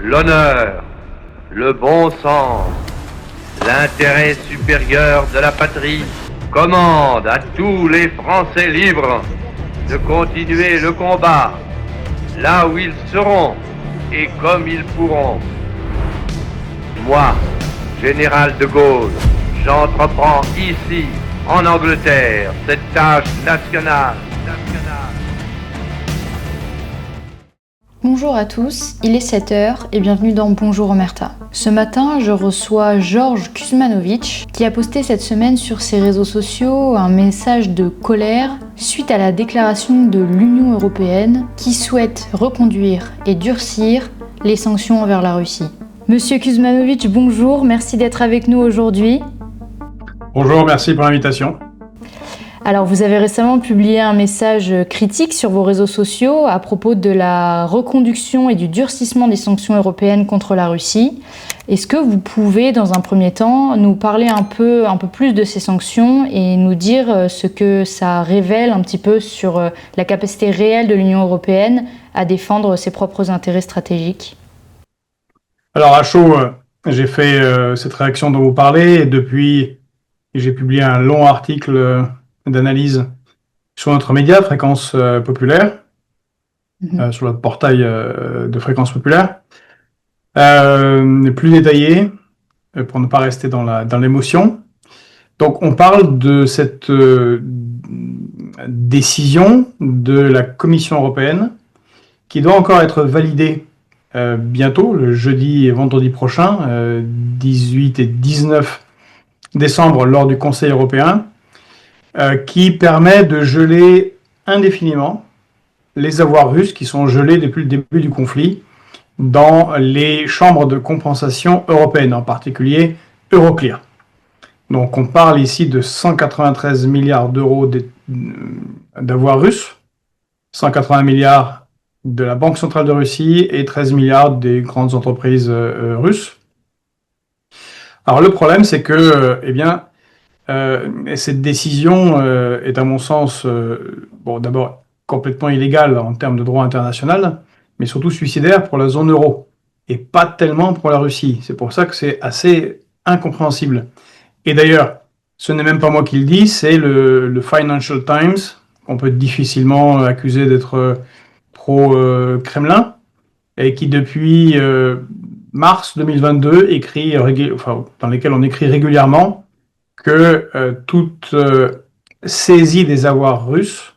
l'honneur, le bon sens, l'intérêt supérieur de la patrie commande à tous les Français libres de continuer le combat là où ils seront et comme ils pourront. Moi, général de Gaulle, j'entreprends ici, en Angleterre, cette tâche nationale. Bonjour à tous, il est 7h et bienvenue dans Bonjour Omerta. Ce matin, je reçois Georges Kuzmanović qui a posté cette semaine sur ses réseaux sociaux un message de colère suite à la déclaration de l'Union européenne qui souhaite reconduire et durcir les sanctions envers la Russie. Monsieur Kuzmanović, bonjour, merci d'être avec nous aujourd'hui. Bonjour, merci pour l'invitation. Alors, vous avez récemment publié un message critique sur vos réseaux sociaux à propos de la reconduction et du durcissement des sanctions européennes contre la Russie. Est-ce que vous pouvez, dans un premier temps, nous parler un peu plus de ces sanctions et nous dire ce que ça révèle un petit peu sur la capacité réelle de l'Union européenne à défendre ses propres intérêts stratégiques? Alors, à chaud, j'ai fait cette réaction dont vous parlez et depuis, j'ai publié un long article d'analyse sur notre média Fréquence Populaire, sur le portail de Fréquence Populaire, plus détaillé pour ne pas rester dans l'émotion. Donc on parle de cette décision de la Commission européenne qui doit encore être validée bientôt, le jeudi et vendredi prochain, 18 et 19 décembre lors du Conseil européen, qui permet de geler indéfiniment les avoirs russes qui sont gelés depuis le début du conflit dans les chambres de compensation européennes, en particulier Euroclear. Donc on parle ici de 193 milliards d'euros d'avoirs russes, 180 milliards de la Banque centrale de Russie et 13 milliards des grandes entreprises russes. Alors le problème, c'est que, cette décision est à mon sens, d'abord complètement illégale en termes de droit international, mais surtout suicidaire pour la zone euro, et pas tellement pour la Russie. C'est pour ça que c'est assez incompréhensible. Et d'ailleurs, ce n'est même pas moi qui le dis, c'est le Financial Times, qu'on peut difficilement accuser d'être pro-Kremlin, et qui depuis mars 2022 dans lesquels on écrit régulièrement que toute saisie des avoirs russes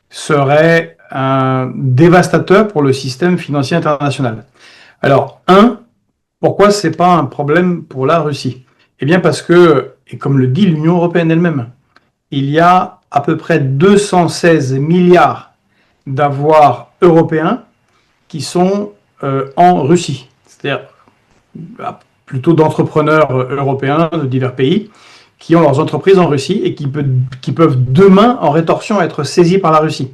serait un dévastateur pour le système financier international. Alors, pourquoi c'est pas un problème pour la Russie? Eh bien parce que, et comme le dit l'Union européenne elle-même, il y a à peu près 216 milliards d'avoirs européens qui sont en Russie, c'est-à-dire plutôt d'entrepreneurs européens de divers pays qui ont leurs entreprises en Russie et qui peuvent demain, en rétorsion, être saisis par la Russie.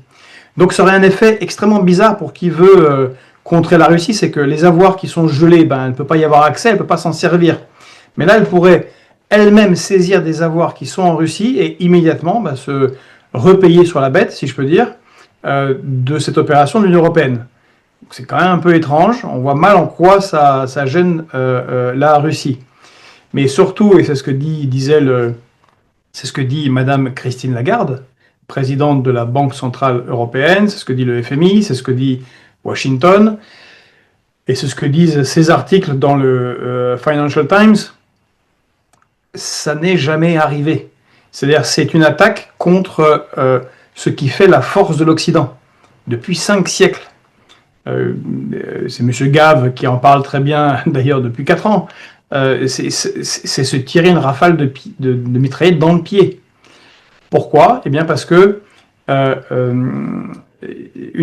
Donc ça aurait un effet extrêmement bizarre pour qui veut contrer la Russie, c'est que les avoirs qui sont gelés, elle ne peut pas y avoir accès, elle ne peut pas s'en servir. Mais là, elle pourrait elle-même saisir des avoirs qui sont en Russie et immédiatement se repayer sur la bête, si je peux dire, de cette opération de l'Union européenne. C'est quand même un peu étrange, on voit mal en quoi ça gêne la Russie. Mais surtout, et c'est ce que dit Madame Christine Lagarde, présidente de la Banque centrale européenne, c'est ce que dit le FMI, c'est ce que dit Washington, et c'est ce que disent ces articles dans le Financial Times, ça n'est jamais arrivé. C'est-à-dire c'est une attaque contre ce qui fait la force de l'Occident depuis 5 siècles. C'est M. Gave qui en parle très bien d'ailleurs depuis 4 ans. C'est se tirer une rafale de mitraillette dans le pied. Pourquoi? Eh bien parce que une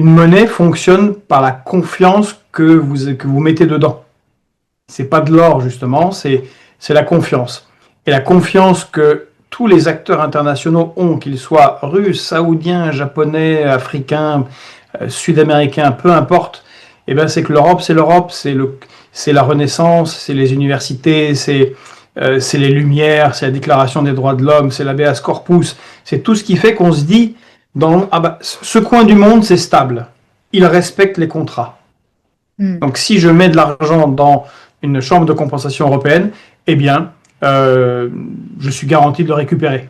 monnaie fonctionne par la confiance que vous mettez dedans. C'est pas de l'or justement, c'est la confiance. Et la confiance que tous les acteurs internationaux ont, qu'ils soient russes, saoudiens, japonais, africains, sud-américains, peu importe, eh bien c'est que l'Europe, c'est la Renaissance, c'est les universités, c'est les Lumières, c'est la Déclaration des droits de l'homme, c'est l'habeas corpus, c'est tout ce qui fait qu'on se dit, ce coin du monde, c'est stable, il respecte les contrats. Donc, si je mets de l'argent dans une chambre de compensation européenne, eh bien, je suis garanti de le récupérer.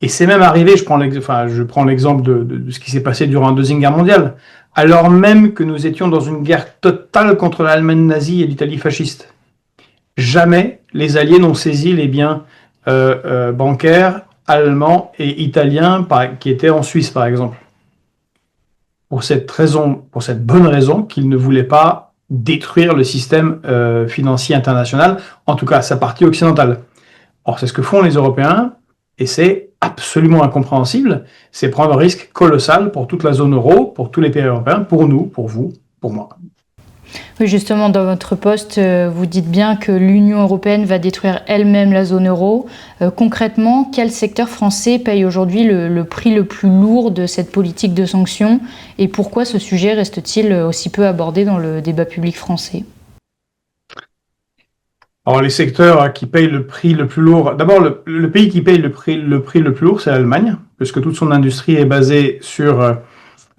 Et c'est même arrivé, je prends l'exemple de ce qui s'est passé durant la Deuxième Guerre mondiale, alors même que nous étions dans une guerre totale contre l'Allemagne nazie et l'Italie fasciste. Jamais les Alliés n'ont saisi les biens bancaires allemands et italiens qui étaient en Suisse, par exemple. Pour cette bonne raison qu'ils ne voulaient pas détruire le système financier international, en tout cas sa partie occidentale. Or, c'est ce que font les Européens, et c'est absolument incompréhensible. C'est prendre un risque colossal pour toute la zone euro, pour tous les pays européens, pour nous, pour vous, pour moi. Oui, justement, dans votre poste, vous dites bien que l'Union européenne va détruire elle-même la zone euro. Concrètement, quel secteur français paye aujourd'hui le prix le plus lourd de cette politique de sanctions et pourquoi ce sujet reste-t-il aussi peu abordé dans le débat public français ? Alors, les secteurs qui payent le prix le plus lourd, d'abord, le pays qui paye le prix le plus lourd, c'est l'Allemagne, puisque toute son industrie est basée sur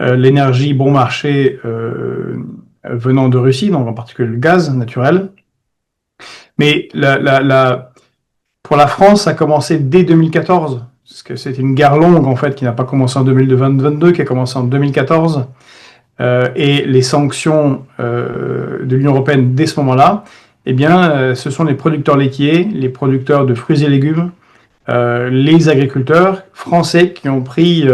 l'énergie bon marché venant de Russie, donc en particulier le gaz naturel. Mais pour la France, ça a commencé dès 2014, parce que c'était une guerre longue, en fait, qui n'a pas commencé en 2022, qui a commencé en 2014. Et les sanctions de l'Union européenne dès ce moment-là, eh bien, ce sont les producteurs laitiers, les producteurs de fruits et légumes, les agriculteurs français qui ont pris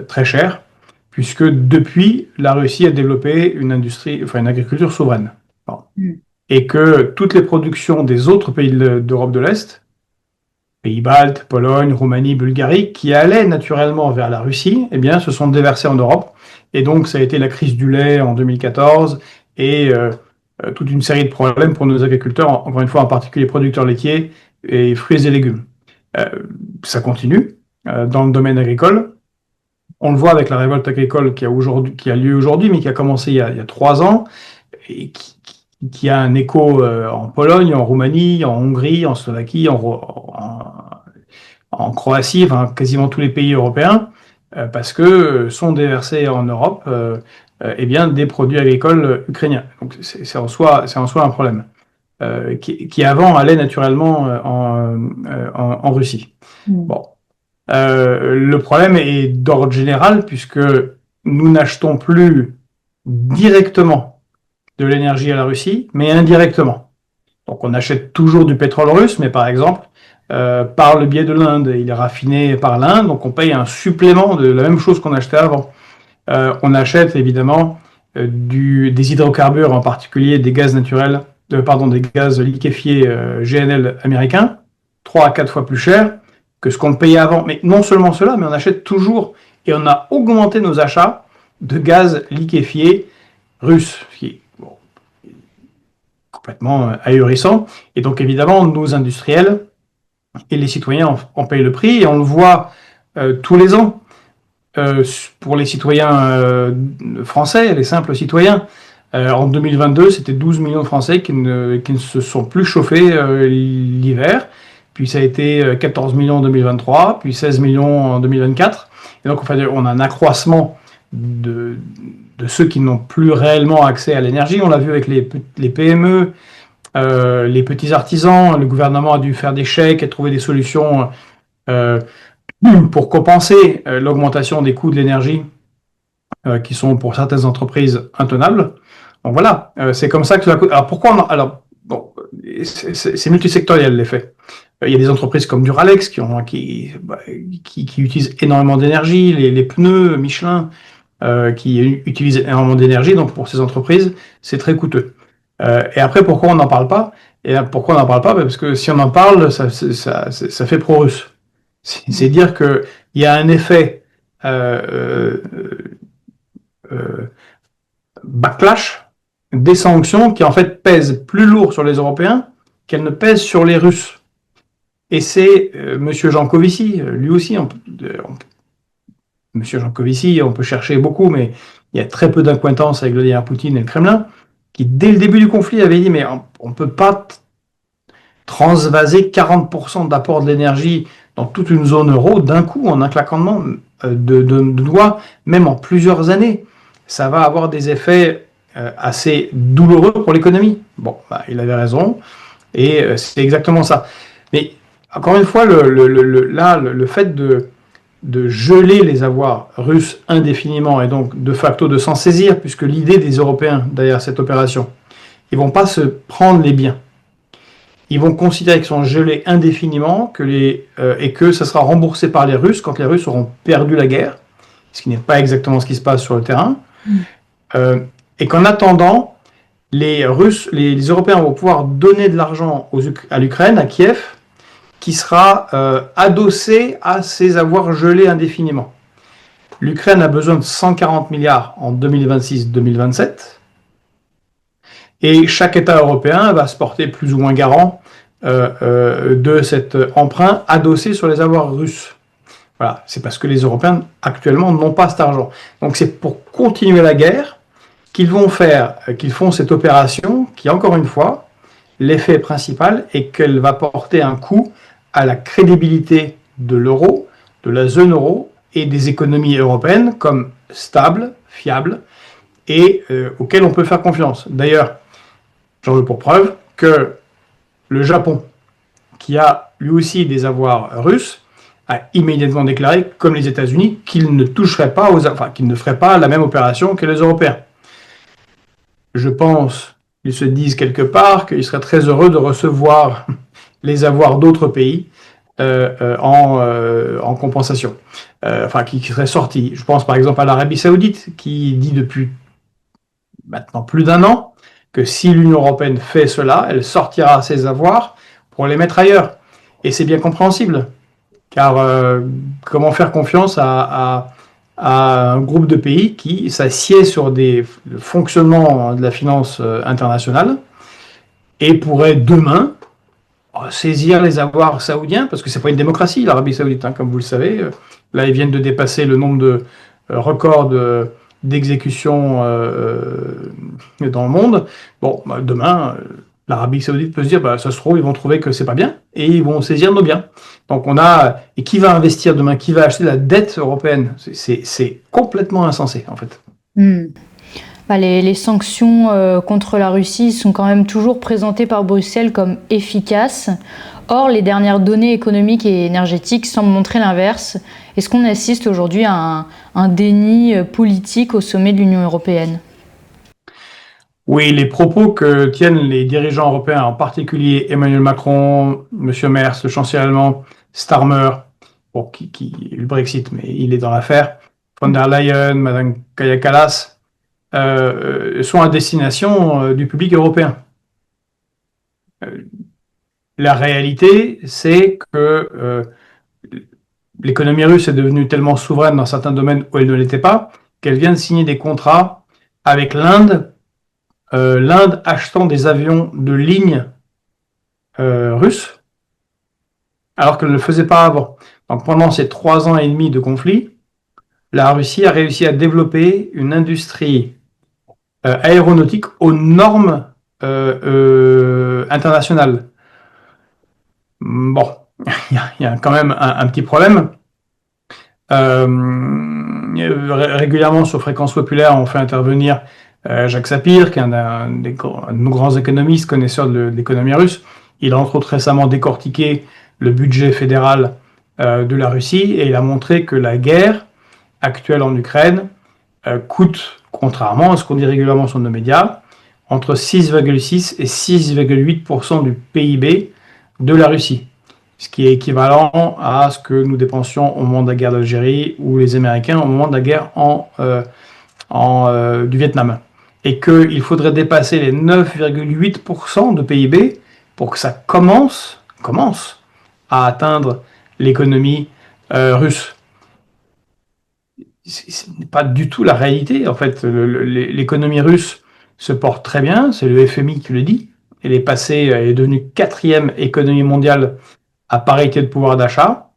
très cher, puisque depuis, la Russie a développé une agriculture souveraine. Bon. Et que toutes les productions des autres pays d'Europe de l'Est, pays baltes, Pologne, Roumanie, Bulgarie, qui allaient naturellement vers la Russie, eh bien, se sont déversées en Europe. Et donc, ça a été la crise du lait en 2014 et toute une série de problèmes pour nos agriculteurs, encore une fois, en particulier producteurs laitiers et fruits et légumes. Ça continue dans le domaine agricole. On le voit avec la révolte agricole qui a lieu aujourd'hui, mais qui a commencé il y a 3 ans, et qui a un écho en Pologne, en Roumanie, en Hongrie, en Slovaquie, en Croatie, enfin quasiment tous les pays européens, parce que sont déversés en Europe eh bien, des produits agricoles ukrainiens. Donc c'est en soi un problème qui avant allait naturellement en Russie. Bon. Le problème est d'ordre général puisque nous n'achetons plus directement de l'énergie à la Russie, mais indirectement. Donc on achète toujours du pétrole russe, mais par exemple par le biais de l'Inde. Il est raffiné par l'Inde, donc on paye un supplément de la même chose qu'on achetait avant. On achète évidemment des hydrocarbures, en particulier des gaz naturels, des gaz liquéfiés GNL américains, 3 à 4 fois plus cher que ce qu'on payait avant. Mais non seulement cela, mais on achète toujours, et on a augmenté nos achats de gaz liquéfié russe, ce qui est complètement ahurissant. Et donc évidemment, nos industriels et les citoyens en payent le prix, et on le voit tous les ans. Pour les citoyens français, les simples citoyens, en 2022, c'était 12 millions de Français qui ne se sont plus chauffés l'hiver. Puis ça a été 14 millions en 2023, puis 16 millions en 2024. Et donc, on a un accroissement de ceux qui n'ont plus réellement accès à l'énergie. On l'a vu avec les PME, les petits artisans. Le gouvernement a dû faire des chèques et trouver des solutions pour compenser l'augmentation des coûts de l'énergie qui sont pour certaines entreprises intenables. Donc voilà, c'est comme ça que cela coûte. Alors pourquoi c'est multisectoriel l'effet. Il y a des entreprises comme Duralex qui utilisent énormément d'énergie, les pneus Michelin qui utilisent énormément d'énergie, donc pour ces entreprises, c'est très coûteux. Et après, pourquoi on n'en parle pas ? Parce que si on en parle, ça fait pro-russe. C'est dire qu'il y a un effet backlash des sanctions qui en fait pèsent plus lourd sur les Européens qu'elles ne pèsent sur les Russes. Et c'est Monsieur Jancovici, lui aussi, Monsieur Jancovici, on peut chercher beaucoup, mais il y a très peu d'acquaintance avec Vladimir Poutine et le Kremlin, qui dès le début du conflit avait dit mais on ne peut pas transvaser 40% d'apport de l'énergie dans toute une zone euro d'un coup, en un claquement de doigts, même en plusieurs années. Ça va avoir des effets assez douloureux pour l'économie. Bon, il avait raison, et c'est exactement ça. Mais encore une fois, le fait de geler les avoirs russes indéfiniment et donc de facto de s'en saisir, puisque l'idée des Européens derrière cette opération, ils vont pas se prendre les biens. Ils vont considérer qu'ils sont gelés indéfiniment et que ça sera remboursé par les Russes quand les Russes auront perdu la guerre, ce qui n'est pas exactement ce qui se passe sur le terrain. Et qu'en attendant, les Européens vont pouvoir donner de l'argent à l'Ukraine, à Kiev, qui sera adossé à ces avoirs gelés indéfiniment. L'Ukraine a besoin de 140 milliards en 2026-2027, et chaque État européen va se porter plus ou moins garant de cet emprunt adossé sur les avoirs russes. Voilà, c'est parce que les Européens actuellement n'ont pas cet argent. Donc c'est pour continuer la guerre qu'ils font cette opération qui, encore une fois, l'effet principal est qu'elle va porter un coup à la crédibilité de l'euro, de la zone euro et des économies européennes comme stables, fiables et auxquelles on peut faire confiance. D'ailleurs, j'en veux pour preuve que le Japon, qui a lui aussi des avoirs russes, a immédiatement déclaré, comme les États-Unis, qu'il ne toucherait pas qu'il ne ferait pas la même opération que les Européens. Je pense qu'ils se disent quelque part qu'ils seraient très heureux de recevoir les avoirs d'autres pays en compensation, qui seraient sortis. Je pense par exemple à l'Arabie Saoudite, qui dit depuis maintenant plus d'un an que si l'Union européenne fait cela, elle sortira ses avoirs pour les mettre ailleurs. Et c'est bien compréhensible, car comment faire confiance à un groupe de pays qui s'assied sur le fonctionnement de la finance internationale et pourrait demain saisir les avoirs saoudiens, parce que c'est pas une démocratie, l'Arabie Saoudite, comme vous le savez. Là, ils viennent de dépasser le nombre de records d'exécutions dans le monde. Bon, demain, l'Arabie Saoudite peut se dire, ça se trouve, ils vont trouver que c'est pas bien, et ils vont saisir nos biens. Donc et qui va investir demain? Qui va acheter la dette européenne? C'est complètement insensé, en fait. Les sanctions contre la Russie sont quand même toujours présentées par Bruxelles comme efficaces. Or, les dernières données économiques et énergétiques semblent montrer l'inverse. Est-ce qu'on assiste aujourd'hui à un déni politique au sommet de l'Union européenne? Oui, les propos que tiennent les dirigeants européens, en particulier Emmanuel Macron, M. Merz, le chancelier allemand, Starmer, qui le Brexit, mais il est dans l'affaire, von der Leyen, Mme Kaja Kallas, sont à destination du public européen. La réalité, c'est que l'économie russe est devenue tellement souveraine dans certains domaines où elle ne l'était pas, qu'elle vient de signer des contrats avec l'Inde, l'Inde achetant des avions de ligne russes, alors qu'elle ne le faisait pas avant. Donc pendant ces 3 ans et demi de conflit, la Russie a réussi à développer une industrie aéronautique aux normes internationales. Bon, il y a quand même un petit problème. Régulièrement sur Fréquence Populaire, on fait intervenir Jacques Sapir, qui est un de nos grands économistes, connaisseurs de l'économie russe. Il a entre autres récemment décortiqué le budget fédéral de la Russie et il a montré que la guerre actuelle en Ukraine coûte, contrairement à ce qu'on dit régulièrement sur nos médias, entre 6,6 et 6,8% du PIB de la Russie, ce qui est équivalent à ce que nous dépensions au moment de la guerre d'Algérie ou les Américains au moment de la guerre du Vietnam. Et qu'il faudrait dépasser les 9,8% de PIB pour que ça commence à atteindre l'économie russe. Ce n'est pas du tout la réalité. En fait, l'économie russe se porte très bien, c'est le FMI qui le dit. Elle est devenue 4e économie mondiale à parité de pouvoir d'achat.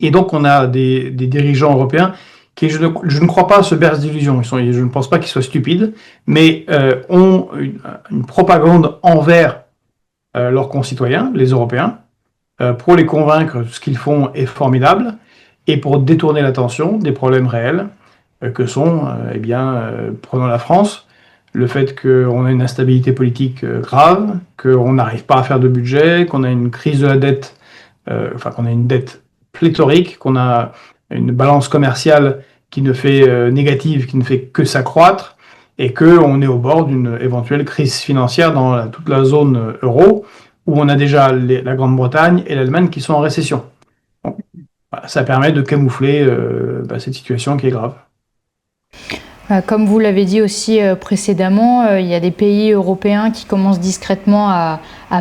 Et donc, on a des dirigeants européens qui, je ne crois pas, se bercent d'illusions. Je ne pense pas qu'ils soient stupides, mais ont une propagande envers leurs concitoyens, les Européens, pour les convaincre que ce qu'ils font est formidable, et pour détourner l'attention des problèmes réels que sont, prenons la France, le fait qu'on a une instabilité politique grave, qu'on n'arrive pas à faire de budget, qu'on a une crise de la dette, qu'on a une dette pléthorique, qu'on a une balance commerciale qui ne fait négative, qui ne fait que s'accroître, et qu'on est au bord d'une éventuelle crise financière dans toute la zone euro, où on a déjà la Grande-Bretagne et l'Allemagne qui sont en récession. Bon, voilà, ça permet de camoufler cette situation qui est grave. Comme vous l'avez dit aussi précédemment, il y a des pays européens qui commencent discrètement à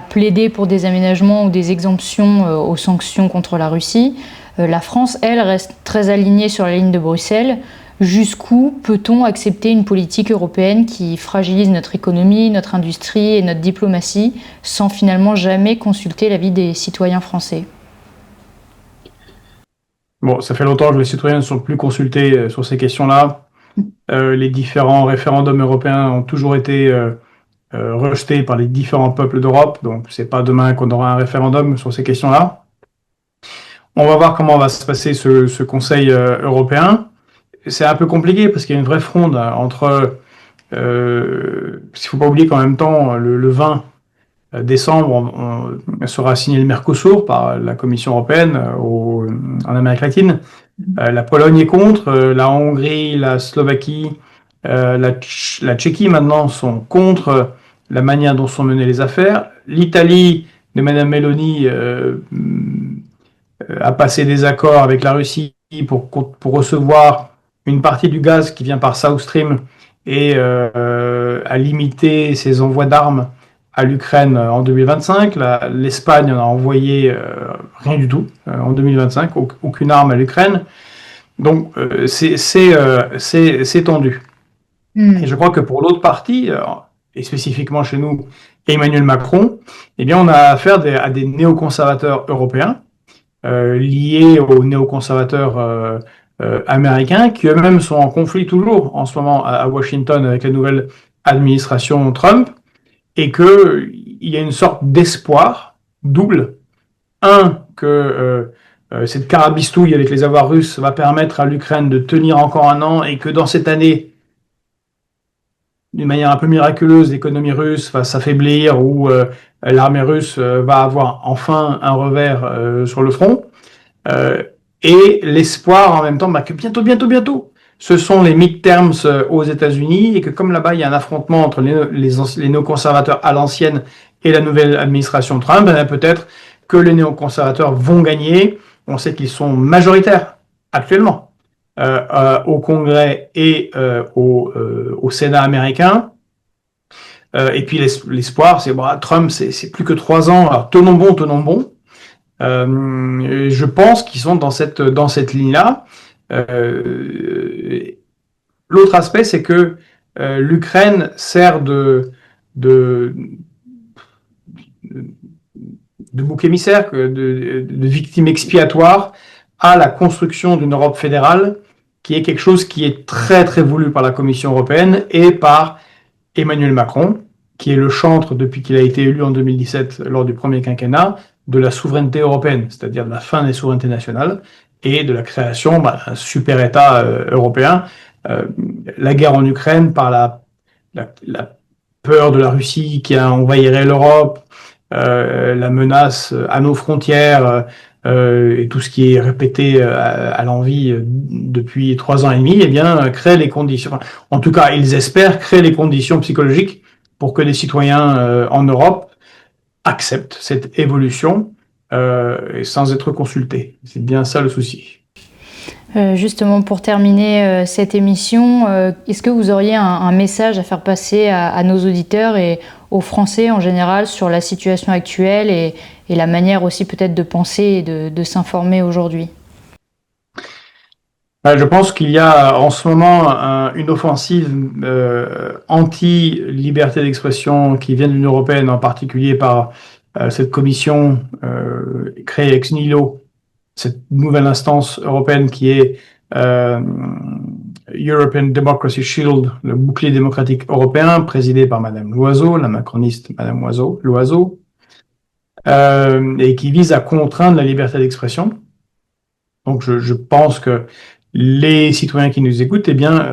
plaider pour des aménagements ou des exemptions aux sanctions contre la Russie. La France, elle, reste très alignée sur la ligne de Bruxelles. Jusqu'où peut-on accepter une politique européenne qui fragilise notre économie, notre industrie et notre diplomatie sans finalement jamais consulter l'avis des citoyens français ? Bon, ça fait longtemps que les citoyens ne sont plus consultés sur ces questions-là. Les différents référendums européens ont toujours été rejetés par les différents peuples d'Europe, donc c'est pas demain qu'on aura un référendum sur ces questions-là. On va voir comment va se passer ce Conseil européen. C'est un peu compliqué parce qu'il y a une vraie fronde entre... il ne faut pas oublier qu'en même temps, le 20 décembre, sera signé le Mercosur par la Commission européenne en Amérique latine. La Pologne est contre, la Hongrie, la Slovaquie, la Tchéquie maintenant sont contre la manière dont sont menées les affaires. L'Italie de Mme Meloni a passé des accords avec la Russie pour recevoir une partie du gaz qui vient par South Stream et a limité ses envois d'armes à l'Ukraine en 2025. L'Espagne en a envoyé rien du tout en 2025, aucune arme à l'Ukraine. Donc c'est tendu. Et je crois que pour l'autre partie, et spécifiquement chez nous, Emmanuel Macron, eh bien on a affaire à des néoconservateurs européens liés aux néoconservateurs américains qui eux-mêmes sont en conflit toujours en ce moment à Washington avec la nouvelle administration Trump. Et qu'il y a une sorte d'espoir double. Un, que cette carabistouille avec les avoirs russes va permettre à l'Ukraine de tenir encore un an et que dans cette année, d'une manière un peu miraculeuse, l'économie russe va s'affaiblir ou l'armée russe va avoir enfin un revers sur le front. Et l'espoir en même temps que bientôt, ce sont les midterms aux États-Unis et que comme là-bas il y a un affrontement entre les néoconservateurs à l'ancienne et la nouvelle administration Trump, peut-être que les néoconservateurs vont gagner. On sait qu'ils sont majoritaires actuellement au Congrès et au Sénat américain. Et puis l'espoir, c'est Trump, c'est plus que 3 ans. Alors tenons bon. Je pense qu'ils sont dans cette ligne-là. L'autre aspect, c'est que l'Ukraine sert de bouc émissaire, de victime expiatoire à la construction d'une Europe fédérale, qui est quelque chose qui est très très voulu par la Commission européenne et par Emmanuel Macron, qui est le chantre depuis qu'il a été élu en 2017 lors du premier quinquennat de la souveraineté européenne, c'est-à-dire de la fin des souverainetés nationales et de la création d'un super État européen. La guerre en Ukraine par la peur de la Russie qui envahirait l'Europe, la menace à nos frontières et tout ce qui est répété à l'envi depuis 3 ans et demi, eh bien, crée les conditions, en tout cas, ils espèrent créer les conditions psychologiques pour que les citoyens en Europe acceptent cette évolution sans être consultés. C'est bien ça le souci. Justement, pour terminer cette émission, est-ce que vous auriez un message à faire passer à nos auditeurs et aux Français en général sur la situation actuelle et la manière aussi peut-être de penser et de s'informer aujourd'hui ? Je pense qu'il y a en ce moment une offensive anti-liberté d'expression qui vient de l'Union européenne, en particulier par cette commission créée ex nihilo, cette nouvelle instance européenne qui est European Democracy Shield, le bouclier démocratique européen, présidé par Madame Loiseau, la macroniste Madame Loiseau, et qui vise à contraindre la liberté d'expression. Donc je pense que les citoyens qui nous écoutent, eh bien,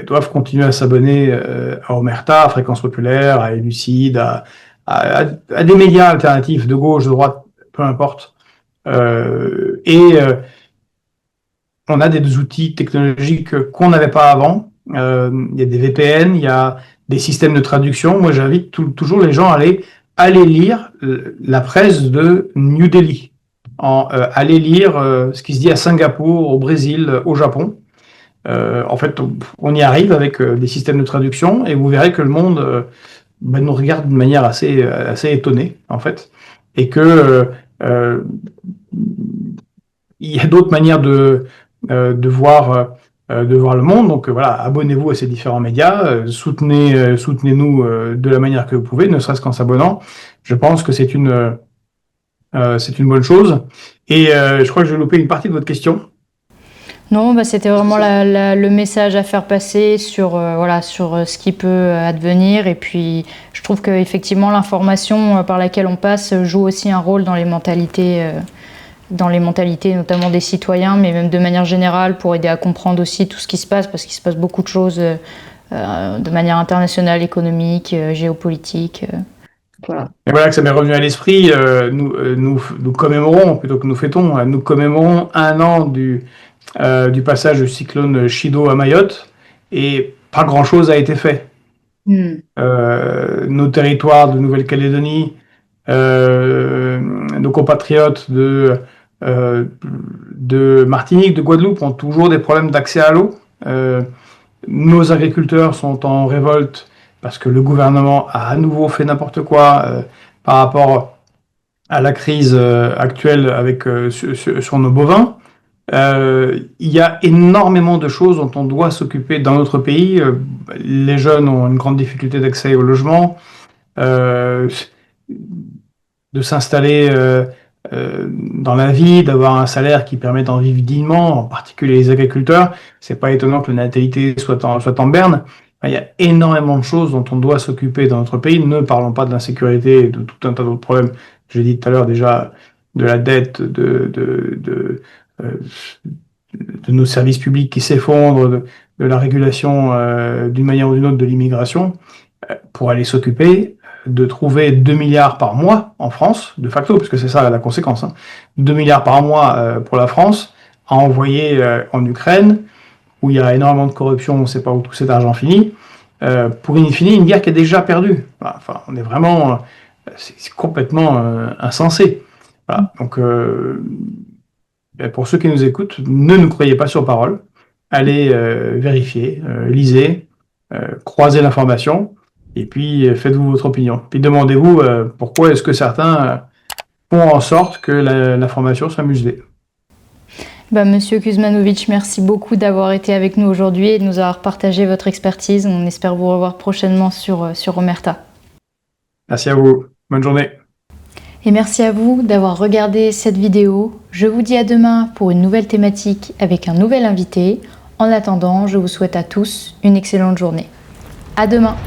doivent continuer à s'abonner à Omerta, à Fréquence Populaire, à Élucide, à des médias alternatifs de gauche, de droite, peu importe. On a des outils technologiques qu'on n'avait pas avant. Il y a des VPN, il y a des systèmes de traduction. Moi, j'invite toujours les gens à aller lire la presse de New Delhi, aller lire ce qui se dit à Singapour, au Brésil, au Japon. En fait, on y arrive avec des systèmes de traduction et vous verrez que le monde nous regarde d'une manière assez étonnée, en fait, et que il y a d'autres manières de voir le monde. Donc voilà, abonnez-vous à ces différents médias, soutenez-nous de la manière que vous pouvez, ne serait-ce qu'en s'abonnant. Je pense que c'est une bonne chose. Et je crois que j'ai loupé une partie de votre question. Non, c'était vraiment le message à faire passer sur ce qui peut advenir. Et puis, je trouve qu'effectivement, l'information par laquelle on passe joue aussi un rôle dans les mentalités notamment des citoyens, mais même de manière générale pour aider à comprendre aussi tout ce qui se passe, parce qu'il se passe beaucoup de choses de manière internationale, économique, géopolitique. Voilà. Et voilà que ça m'est revenu à l'esprit. Nous commémorons, plutôt que nous fêtons, nous commémorons 1 an du passage du cyclone Chido à Mayotte, et pas grand-chose a été fait. Nos territoires de Nouvelle-Calédonie, nos compatriotes de Martinique, de Guadeloupe ont toujours des problèmes d'accès à l'eau. Nos agriculteurs sont en révolte parce que le gouvernement a à nouveau fait n'importe quoi par rapport à la crise actuelle sur nos bovins. Il y a énormément de choses dont on doit s'occuper dans notre pays. Les jeunes ont une grande difficulté d'accès au logement, de s'installer dans la vie, d'avoir un salaire qui permet d'en vivre dignement, en particulier les agriculteurs. C'est pas étonnant que la natalité soit en berne. Il y a énormément de choses dont on doit s'occuper dans notre pays. Ne parlons pas de l'insécurité et de tout un tas d'autres problèmes. J'ai dit tout à l'heure déjà de la dette, de nos services publics qui s'effondrent, de la régulation d'une manière ou d'une autre de l'immigration, pour aller s'occuper de trouver 2 milliards par mois en France, de facto, parce que c'est ça la conséquence, 2 milliards par mois pour la France, à envoyer en Ukraine, où il y a énormément de corruption, on ne sait pas où tout cet argent finit, pour une guerre qui est déjà perdue. Enfin, on est vraiment... c'est complètement insensé. Voilà. Donc, pour ceux qui nous écoutent, ne nous croyez pas sur parole. Allez vérifier, lisez, croisez l'information, et puis faites-vous votre opinion. Puis demandez-vous pourquoi est-ce que certains font en sorte que l'information soit muselée. Monsieur Kuzmanovic, merci beaucoup d'avoir été avec nous aujourd'hui et de nous avoir partagé votre expertise. On espère vous revoir prochainement sur Omerta. Merci à vous. Bonne journée. Et merci à vous d'avoir regardé cette vidéo. Je vous dis à demain pour une nouvelle thématique avec un nouvel invité. En attendant, je vous souhaite à tous une excellente journée. À demain.